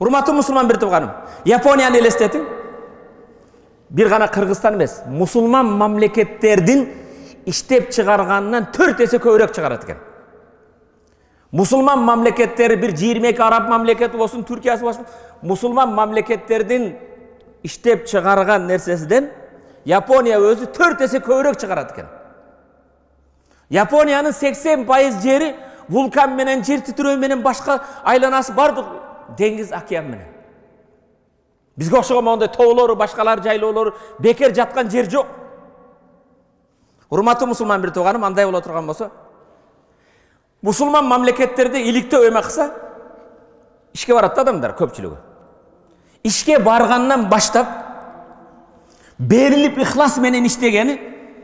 Урматтуу мусулман бир тууганым, Японияны элестетиң. Бир гана Кыргызстан эмес, мусулман мамлекеттердин иштеп чыгарганынан 4 эсе көбүрөөк чыгарат экен. Мусулман мамлекеттери бир 22 араб мамлекети болсун, Түркиясы болсун, мусулман мамлекеттердин иштеп чыгарган нерсесиден Япония өзү 4 эсе көбүрөөк чыгарат экен. Япониянын 80% жери вулкан менен, жер титирөө менен башка айланасы бардык деңиз, океан менен. Бизге окшогон мондай тоолору, башкалар жайлоолору бекер жаткан жер жок. Урматтуу мусулман бир тууганым, андай боло турган болсо, мусулман мамлекеттерде иликтөө эме кылса, ишке барат адамдар көпчүлүгү. Ишке баргандан баштап берилип ихлас менен иштегени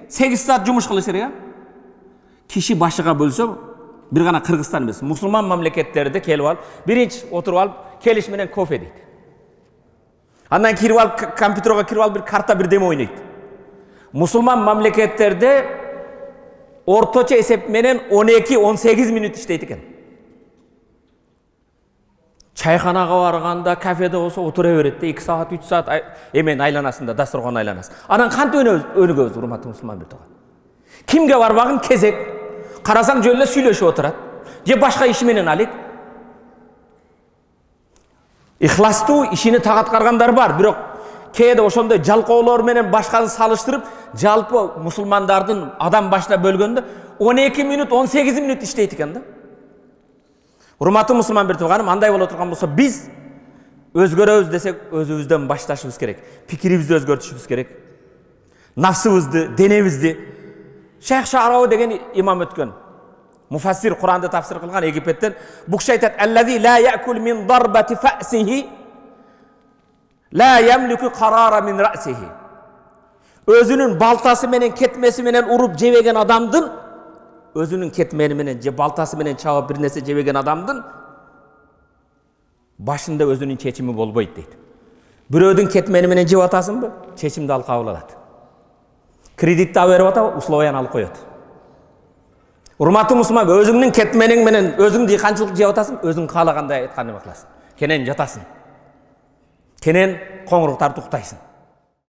8 саат жумуш кылыш керек. Киши башыга бөлсө, бир гана Кыргызстан эмес, мусулман мамлекеттерде келип алып, биринчи отуруп алып, келиш менен кофе дейт. Андан кирип алып, компьютерге кирип алып, бир карта бирдеме ойнойт. Мусулман мамлекеттерде орточо эсеп менен 12-18 минут иштейт экен. Чайханага барганда, кафеде болсо отура берет, 2 саат, 3 саат эмен айланасында, дасторгон айланасы. Анан кантип өнүгөбүз, урматтуу мусулман бир тууган. Кимге барбагын кезек, карасаң жөн эле сүйлөшүп отурат. Же башка иш менен алет. Ихластуу ишини так аткаргандар бар, бирок кээде ошондой жалкоолор менен башканы салыштырып, жалпы мусулмандардын адам башына бөлгөндө 12 минут, 18 минут иштейт экен да. Урматтуу мусулман бир тууганым, андай боло турган болсо, биз өзгөрөбүз десек, өзүбүздөн башташыбыз керек. Пикирибизди өзгөртүшүбүз керек. Нафсыбызды, денебизди. Шейх Шарави деген имам өткөн. Муфассир Куранды тафсир кылган Египеттен. Бу киши айтат: "Аллази ла якул мин дарбати фасихи ла ямлику карара мин расихи." Өзүнүн балтасы менен, кетмеси менен уруп жебеген адамдын, өзүнүн кетмени менен же балтасы менен чабып бир нерсе жебеген адамдын башында өзүнүн чечими болбойт дейт. Бирөөдүн кетмени менен жеп атасыңбы? Чечимди ал кабыл алат. Кредитти берип атабы, условияны алып коет. Урматтуу мусулман, өзүңнүн кетмениң менен өзүң дыйканчылык жеп атасың, өзүң каалагандай айткан эме кыласың. Кенен жатасың. Кенен коңуруктарды уктайсың.